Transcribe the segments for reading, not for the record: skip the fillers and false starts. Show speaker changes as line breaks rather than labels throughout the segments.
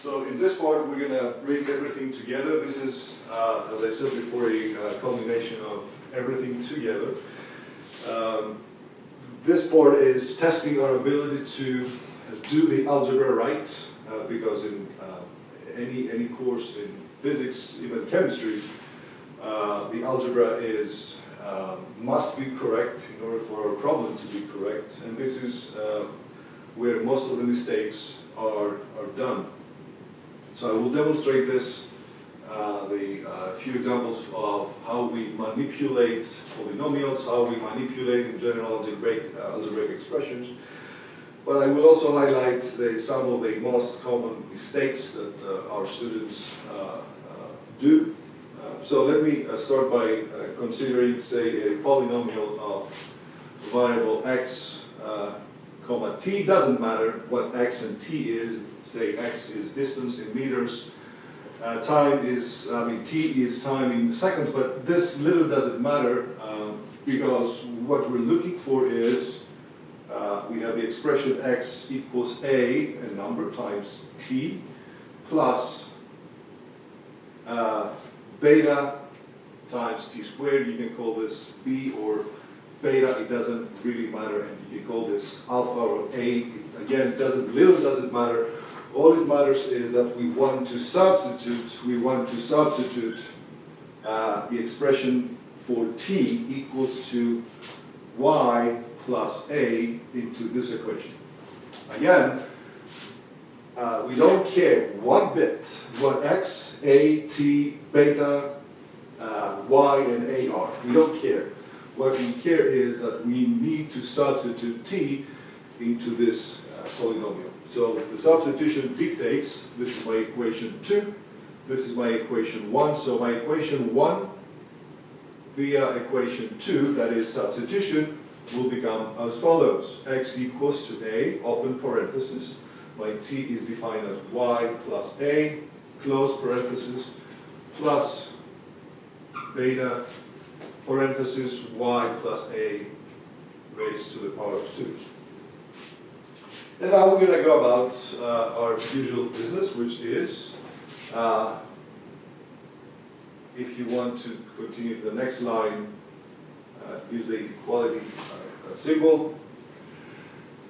So in this part, we're going to bring everything together. This is, as I said before, a combination of everything together. This part is testing our ability to do the algebra right, because in any course in physics, even chemistry, the algebra is must be correct in order for our problem to be correct, and this is where most of the mistakes are done. So I will demonstrate this, a few examples of how we manipulate polynomials, how we manipulate in general algebraic expressions. But I will also highlight some of the most common mistakes that our students do. So let me start by considering, say, a polynomial of variable x, comma t. Doesn't matter what x and t is. Say x is distance in meters. Time is, t is time in seconds, but this little doesn't matter because what we're looking for is we have the expression x equals a number times t plus beta times t squared. You can call this b or beta, it doesn't really matter, and you can call this alpha or a. Again, little doesn't matter. All it matters is that we want to substitute the expression for t equals to y plus a into this equation. Again, we don't care one bit what x, a, t, beta, y, and a are. We don't care. What we care is that we need to substitute t into this polynomial. So the substitution dictates, this is my equation 2, this is my equation 1. So my equation 1 via equation 2, that is substitution, will become as follows. X equals to a, open parenthesis. My t is defined as y plus a, close parenthesis, plus beta, parenthesis, y plus a raised to the power of 2. And now we're going to go about our usual business, which is, if you want to continue to the next line, use the equality symbol,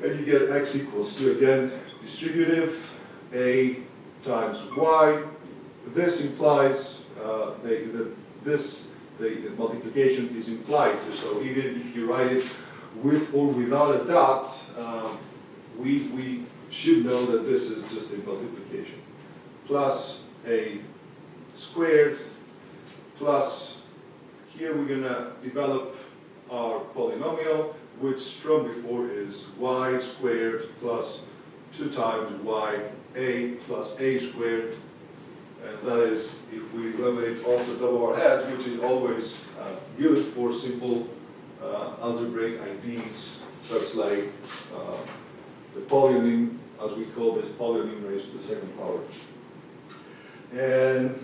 and you get x equals to, again, distributive, a times y. This implies the multiplication is implied. So even if you write it with or without a dot, we should know that this is just a multiplication. Plus a squared, plus, here we're going to develop our polynomial, which from before is y squared plus 2 times ya plus a squared. And that is, if we remember it off the top of our head, which is always good for simple algebraic IDs, such like the polynomial, as we call this, polynomial raised to the second power. And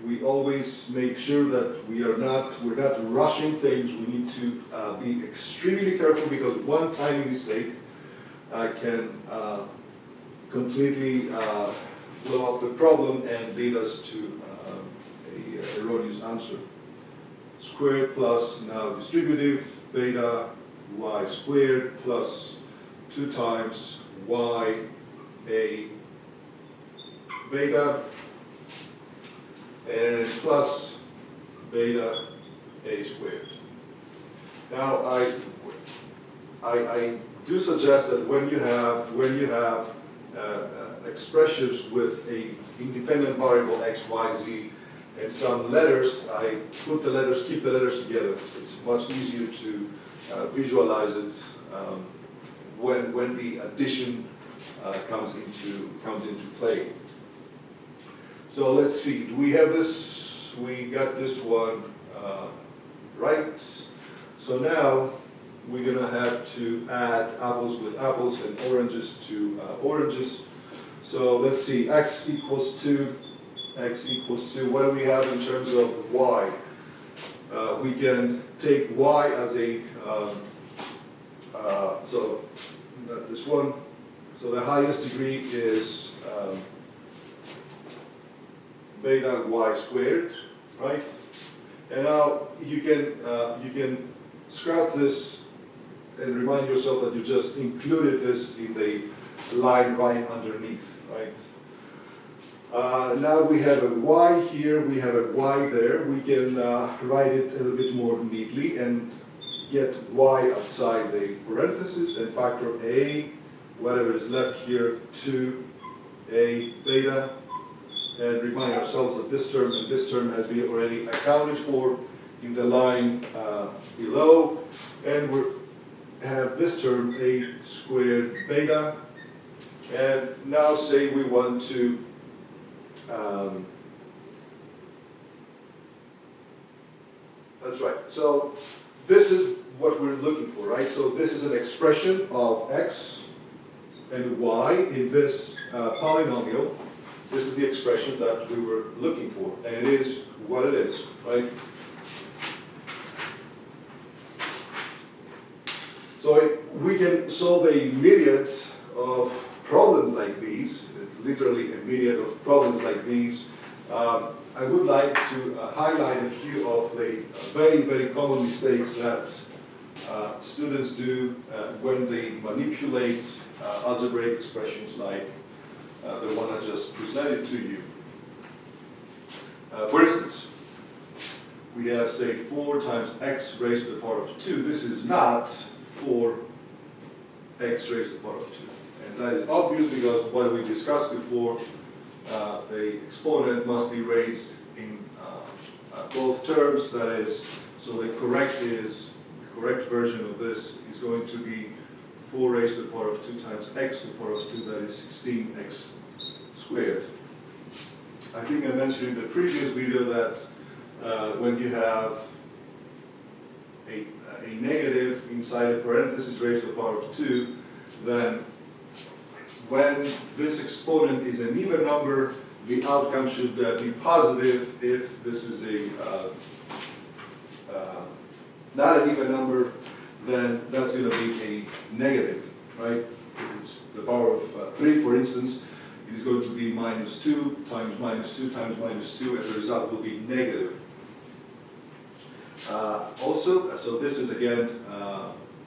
we always make sure that we're not rushing things. We need to be extremely careful, because one tiny mistake can completely blow up the problem and lead us to an erroneous answer. Squared plus, now distributive, beta y squared plus 2 times y a beta, and plus beta a squared. Now I do suggest that when you have expressions with a independent variable x, y, z, and some letters, I put the letters, keep the letters together. It's much easier to visualize it when the addition comes into play. So let's see. Do we have this? We got this one right. So now we're going to have to add apples with apples and oranges to oranges. So let's see. X equals 2. X equals 2. What do we have in terms of y? We can take y as a so this one. So the highest degree is beta y squared, right? And now you can scratch this and remind yourself that you just included this in the line right underneath, right? Now we have a y here, we have a y there. We can write it a little bit more neatly and get y outside the parentheses and factor a, whatever is left here, to a beta, and remind ourselves that this term and this term has been already accounted for in the line below, and we have this term a squared beta. And now say we want to that's right. So this is what we're looking for, right? So this is an expression of x and y in this polynomial. This is the expression that we were looking for, and it is what it is, right? So we can solve a myriad of problems like these, literally a myriad of problems like these. I would like to highlight a few of the very, very common mistakes that students do when they manipulate algebraic expressions like the one I just presented to you. For instance, we have, say, 4 times x raised to the power of 2. This is not 4x raised to the power of 2. And that is obvious because what we discussed before, the exponent must be raised in both terms. That is, so the correct version of this is going to be 4 raised to the power of 2 times x to the power of 2, that is 16x squared. I think I mentioned in the previous video that when you have a negative inside a parenthesis raised to the power of 2, then when this exponent is an even number, the outcome should be positive. If this is not an even number, then that's going to be a negative, right? If it's the power of 3, for instance, it is going to be minus 2 times minus 2 times minus 2, and the result will be negative. Also, so this is again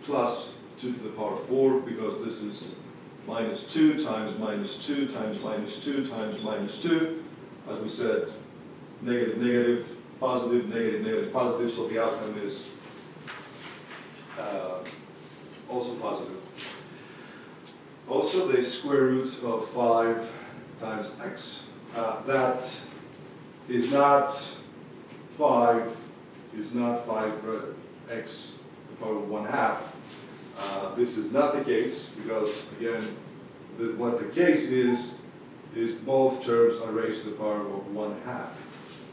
plus 2 to the power 4, because this is minus 2 times minus 2 times minus 2 times minus 2. As we said, negative, negative, positive, negative, negative, positive, so the outcome is also positive. Also, the square root of 5 times x. That is not 5, is not 5x to the power of 1/2. This is not the case because, again, what the case is both terms are raised to the power of 1/2,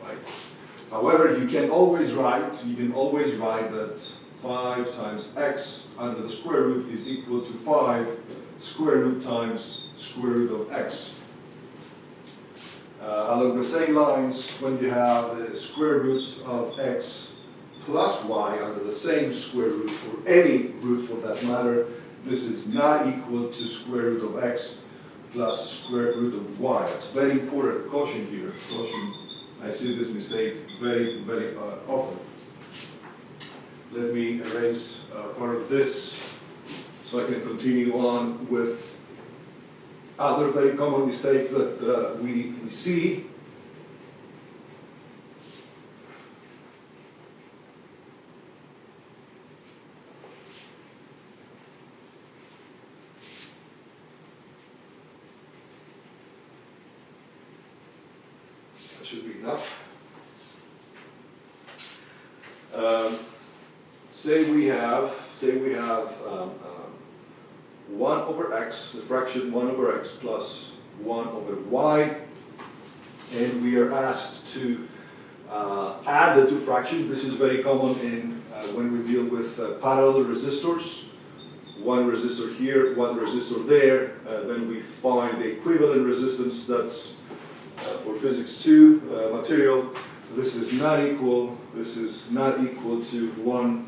right? However, you can always write that 5 times x under the square root is equal to 5 square root times square root of x. Along the same lines, when you have the square root of x plus y under the same square root, or any root for that matter, this is not equal to square root of x plus square root of y. It's very important. Caution here. Caution. I see this mistake very, very often. Let me erase part of this so I can continue on with other very common mistakes that we see. That should be enough. Say we have 1 over x, the fraction 1 over x plus 1 over y, and we are asked to add the two fractions. This is very common in when we deal with parallel resistors. One resistor here, one resistor there, then we find the equivalent resistance. That's for physics 2 material. This is not equal to 1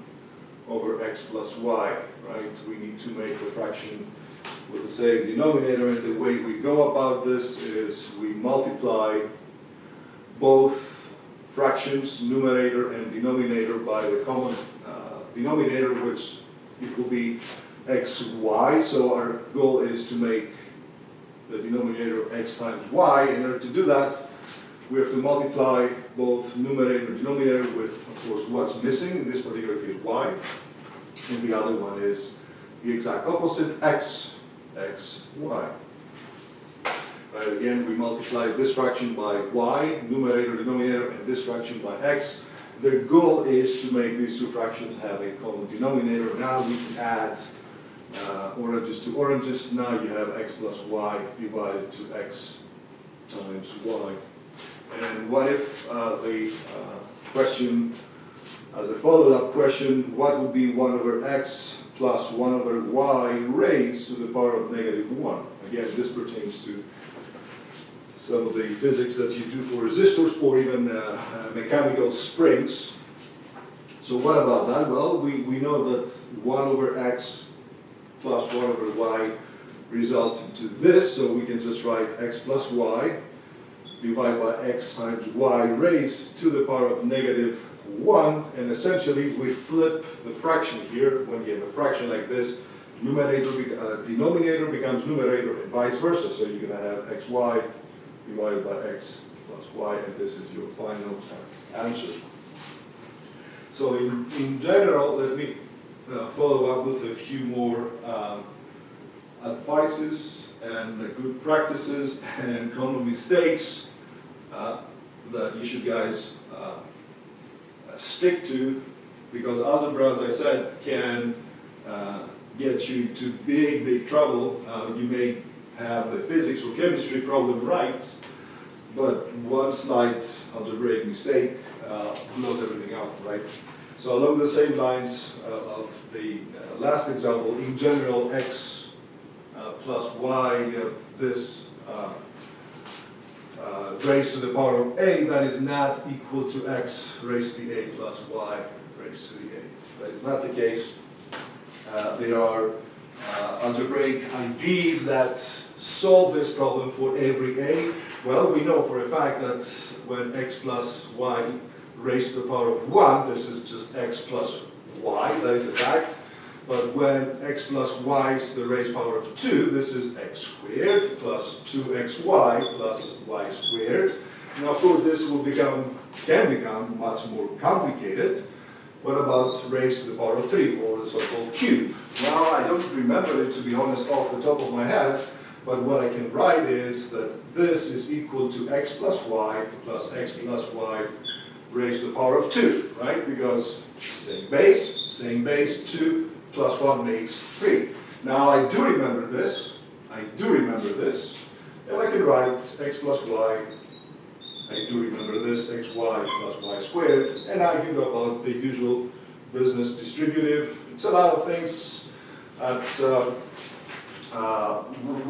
over x plus y, right? We need to make the fraction with the same denominator, and the way we go about this is we multiply both fractions, numerator and denominator, by the common denominator, which it will be xy. So our goal is to make the denominator x times y. In order to do that, we have to multiply both numerator and denominator with, of course, what's missing, in this particular case y, and the other one is the exact opposite, x, y. Right, again, we multiply this fraction by y, numerator, denominator, and this fraction by x. The goal is to make these two fractions have a common denominator. Now we can add oranges to oranges. Now you have x plus y divided to x times y. And what if the question, as a follow-up question, what would be 1 over x plus 1 over y raised to the power of -1? Again, this pertains to some of the physics that you do for resistors or even mechanical springs. So what about that? Well, we know that 1 over x plus 1 over y results into this, so we can just write x plus y divided by x times y raised to the power of -1, and essentially we flip the fraction here. When you have a fraction like this, denominator becomes numerator and vice versa, so you're going to have xy divided by x plus y, and this is your final answer. So in general, let me follow up with a few more advices and good practices and common mistakes that you should guys stick to, because algebra, as I said, can get you into big trouble. You may have the physics or chemistry problem right, but one slight algebraic mistake blows everything out, right? So along the same lines of the last example, in general, x plus y, you have this raised to the power of a that is not equal to x raised to the a plus y raised to the a. That is not the case. There are algebraic IDs that solve this problem for every a. Well, we know for a fact that when x plus y raised to the power of 1, this is just x plus y, that is a fact. But when x plus y is to the raised power of 2, this is x squared plus 2xy plus y squared. Now, of course, this can become much more complicated. What about raised to the power of 3, or the so-called cube? Now, I don't remember it, to be honest, off the top of my head, but what I can write is that this is equal to x plus y plus x plus y raised to the power of 2, right? Because same base, 2 plus 1 makes 3. Now, I do remember this, and I can write x plus y. I do remember this, xy plus y squared, and I can go about the usual business distributive. It's a lot of things.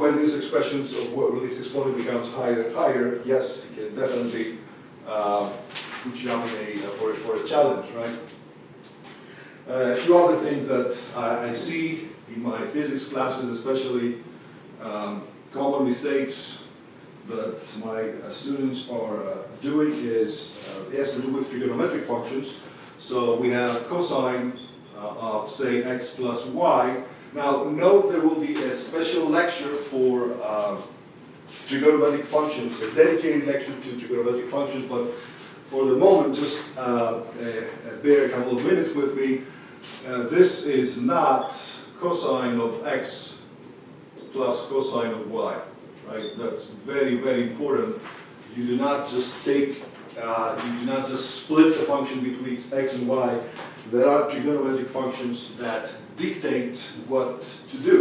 When these expressions, or this exponent becomes higher and higher, yes, it can definitely put you up for a challenge, right? A few other things that I see in my physics classes, especially common mistakes that my students are doing is it has to do with trigonometric functions. So we have cosine of, say, x plus y. Now, note there will be a special lecture for trigonometric functions, a dedicated lecture to trigonometric functions, but for the moment, just bear a couple of minutes with me. This is not cosine of x plus cosine of y. Right? That's very, very important. You do not just split the function between x and y. There are trigonometric functions that dictate what to do.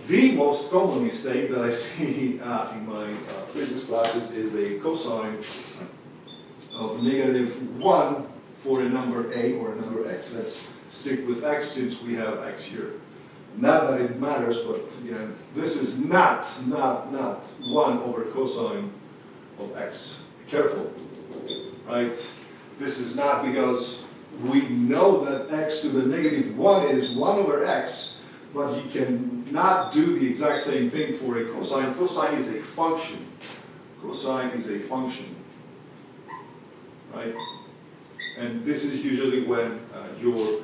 The most common mistake that I see in my physics classes is the cosine of -1 for a number a or a number x. Let's stick with x since we have x here. Not that it matters, but this is not 1 over cosine of x. Be careful, right? This is not, because we know that x to the -1 is 1 over x, but you cannot do the exact same thing for a cosine. Cosine is a function. Cosine is a function. right? And this is usually when your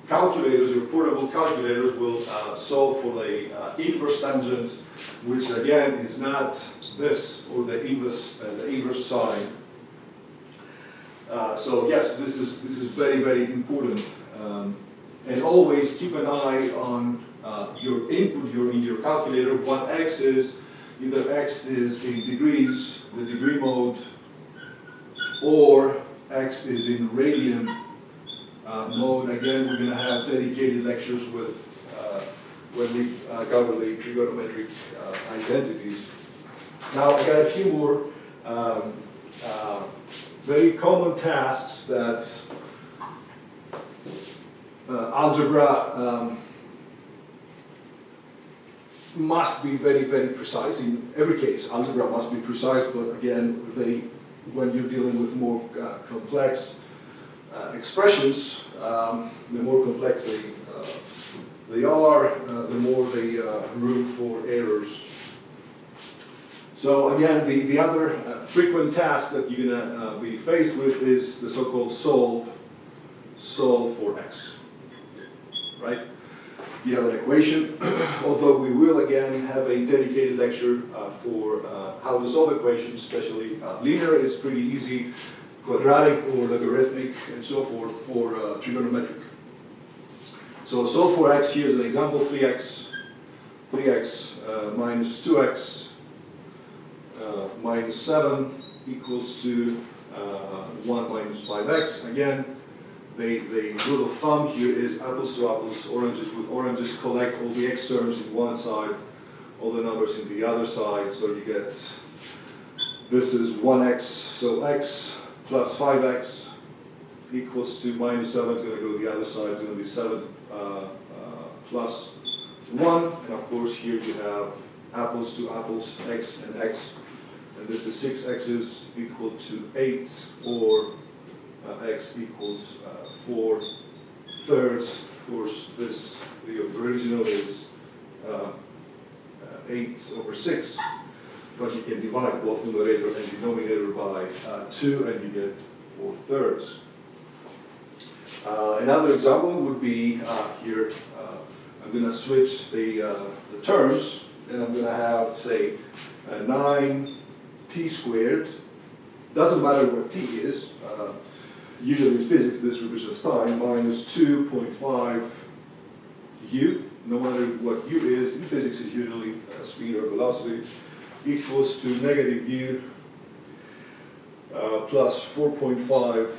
calculators, your portable calculators, will solve for the inverse tangent, which again is not this or the inverse sine. So yes, this is very, very important. And always keep an eye on your input in your calculator. What x is, either x is in degrees, the degree mode, or x is in radian mode. Again, we're going to have dedicated lectures with when we cover the trigonometric identities. Now, I got a few more very common tasks that algebra must be very, very precise. In every case, algebra must be precise, but again, when you're dealing with more complex expressions, the more complex they are, the more the room for errors. So again, the other frequent task that you're going to be faced with is the so-called solve for x, right? You have an equation, although we will again have a dedicated lecture for how to solve equations, especially linear is pretty easy, quadratic or logarithmic and so forth for trigonometric. So solve for x, here's an example, 3x minus 2x minus 7 equals to 1 minus 5x. Again, the rule of thumb here is apples to apples, oranges with oranges, collect all the x terms in one side, all the numbers in the other side, so you get, this is 1x, so x plus 5x equals to minus 7, is going to go the other side, it's going to be 7 plus 1, and of course here you have apples to apples, x and x, and this is 6 x's equal to 8, or x equals 4 thirds. Of course, the original is 8 over 6, but you can divide both numerator and denominator by 2, and you get 4 thirds. Another example would be here. I'm going to switch the terms, and I'm going to have, say, 9t squared. Doesn't matter what t is. Usually in physics, this represents time, minus 2.5 u. No matter what u is, in physics is usually speed or velocity, equals to negative u plus 4.5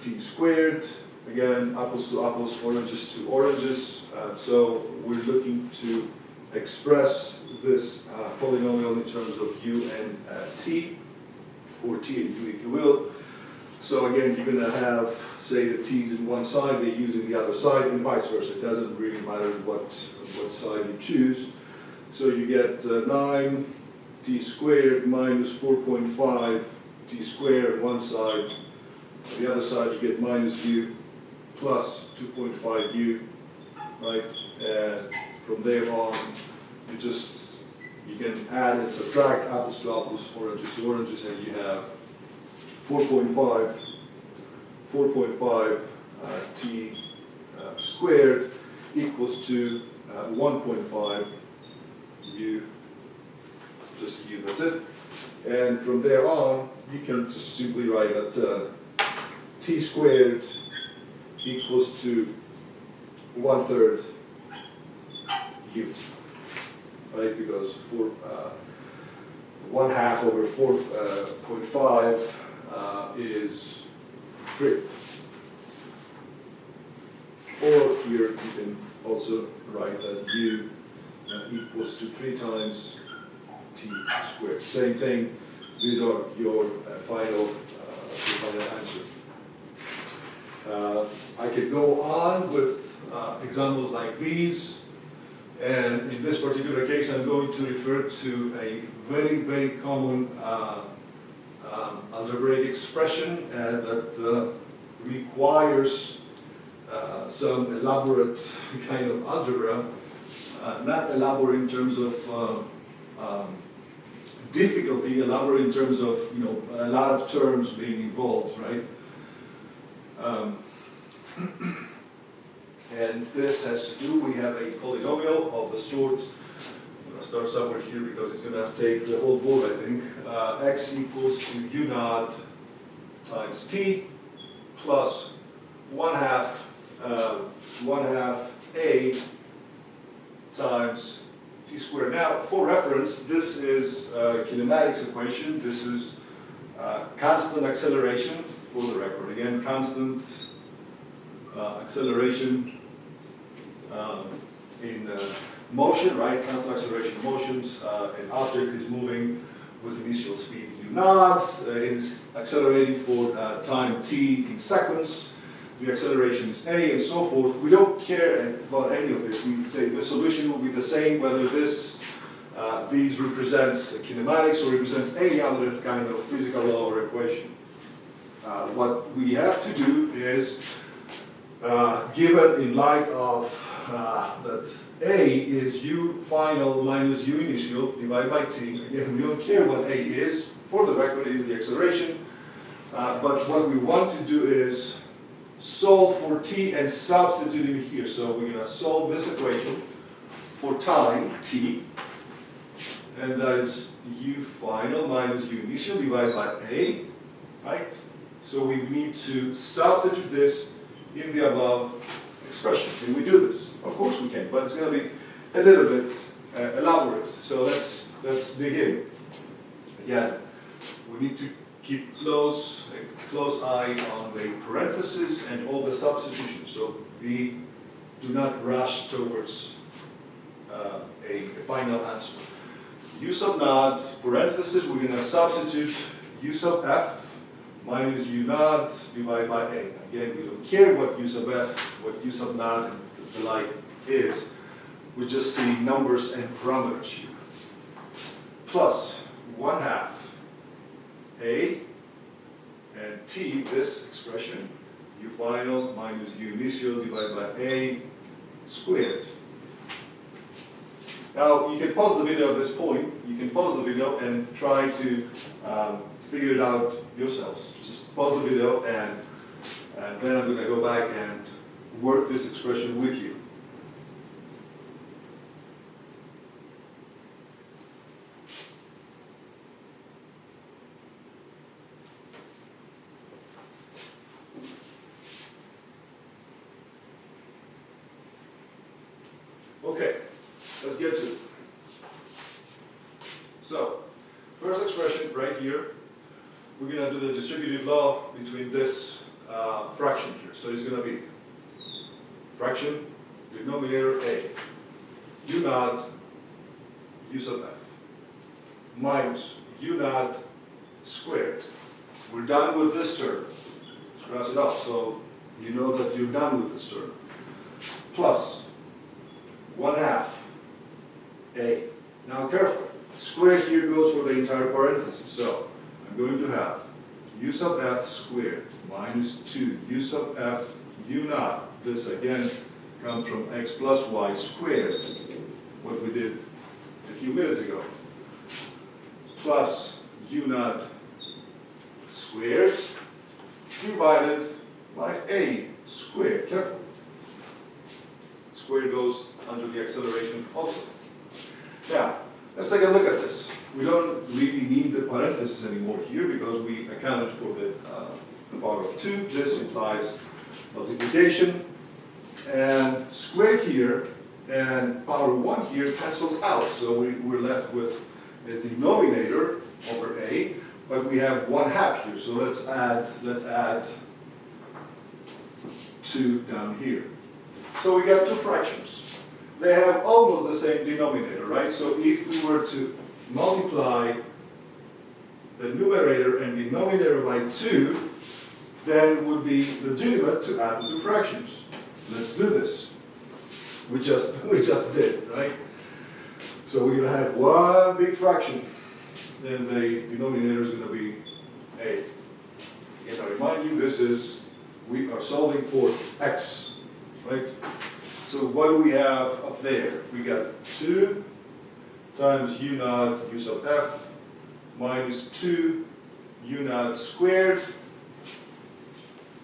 t squared. Again, apples to apples, oranges to oranges. So we're looking to express this polynomial in terms of u and t, or t and u if you will. So again, you're going to have, say, the t's in one side, the u's in the other side, and vice versa. It doesn't really matter what side you choose. So you get 9t squared minus 4.5 t squared on one side. On the other side, you get minus u plus 2.5 u, right? And from there on, you can add and subtract apples to apples, oranges to oranges, and you have 4.5 t squared equals to 1.5 u, just u, that's it. And from there on, you can just simply write that t squared equals to 1/3 u, right? Because 1/2 over 4.5 is 3. Or here you can also write that u equals to 3 times t squared. Same thing. These are your final answer. I could go on with examples like these, and in this particular case, I'm going to refer to a very, very common algebraic expression that requires some elaborate kind of algebra, not elaborate in terms of difficulty, elaborate in terms of, a lot of terms being involved, right? And this has to do, we have a polynomial of the sort, I'm going to start somewhere here because it's going to take the whole board, I think. X equals to u naught times t plus 1/2 a times t squared. Now, for reference, this is a kinematics equation. This is constant acceleration, for the record. Again, constant acceleration in motion, right? Constant acceleration motions. An object is moving with initial speed u naught. It's accelerating for time t in seconds. The acceleration is a, and so forth. We don't care about any of this. The solution will be the same whether these represents kinematics or represents any other kind of physical law or equation. What we have to do is, given in light of that a is u final minus u initial divided by t. Again, we don't care what a is. For the record, it is the acceleration. But what we want to do is solve for t and substitute it here. So we're going to solve this equation for time t, and that is u final minus u initial divided by a, right? So we need to substitute this in the above expression. Can we do this? Of course we can, but it's going to be a little bit elaborate. So let's dig in. Again, we need to keep close eye on the parentheses and all the substitutions. So we do not rush towards a final answer. U sub naught, parentheses, we're going to substitute u sub f minus u naught divided by a. Again, we don't care what u sub f, what u sub naught, and the like is. We just see numbers and parameters here. Plus 1/2 a and t, this expression, u final minus u initial divided by a squared. Now, you can pause the video at this point. You can pause the video and try to figure it out yourselves. Just pause the video, and then I'm going to go back and work this expression with you. Okay, let's get to it. So, first expression right here, we're going to do the distributive law between this fraction here. So it's going to be fraction, denominator a, u naught, u sub f, minus u naught squared. We're done with this term. Let's cross it off so you know that you're done with this term. Plus 1/2 a. Now careful. Square here goes for the entire parenthesis. So I'm going to have u sub f squared minus 2 u sub f u naught. This again comes from x plus y squared, what we did a few minutes ago, plus u naught squared divided by a squared. Careful. Square goes under the acceleration also. Now, let's take a look at this. We don't really need the parentheses anymore here because we accounted for the power of 2. This implies multiplication. And square here and power 1 here cancels out. So we're left with a denominator over a, but we have 1/2 here. So let's add 2 down here. So we got two fractions. They have almost the same denominator, right? So if we were to multiply the numerator and denominator by 2, then it would be legitimate to add the two fractions. Let's do this. We just did, right? So we're going to have one big fraction, and the denominator is going to be a. And I remind you, we are solving for x, right? So what do we have up there? We got 2 times u naught u sub f minus 2 u naught squared.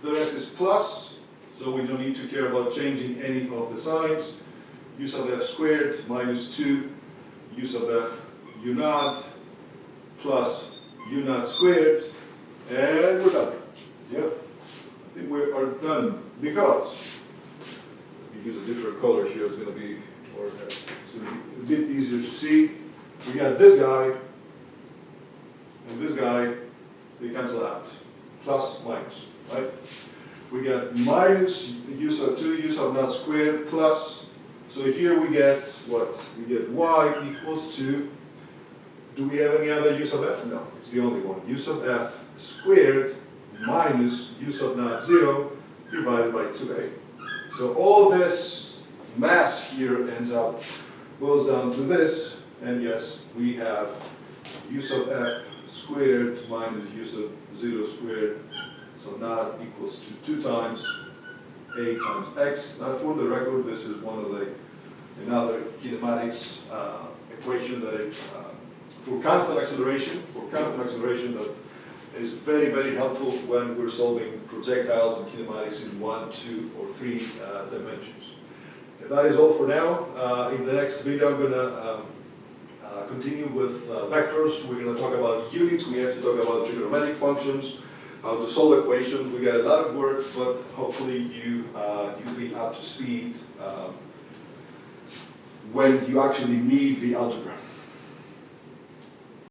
The rest is plus, so we don't need to care about changing any of the signs. U sub f squared minus 2 u sub f u naught plus u naught squared, and we're done. Yep, I think we are done because if we use a different color here, it's going to be a bit easier to see. We got this guy and this guy, they cancel out. Plus, minus, right? We got minus u sub 2 u sub naught squared plus, so here we get what? We get y equals to, do we have any other u sub f? No, it's the only one. U sub f squared minus u sub naught 0 divided by 2a. So all this mass here ends up, boils down to this, and yes, we have u sub f squared minus u sub 0 squared, so naught equals to 2 times a times x. Now for the record, this is one of another kinematics equation that for constant acceleration that is very, very helpful when we're solving projectiles and kinematics in 1, 2, or 3 dimensions. That is all for now. In the next video, I'm going to continue with vectors. We're going to talk about units. We have to talk about trigonometric functions, how to solve equations. We got a lot of work, but hopefully you'll be up to speed when you actually need the algebra.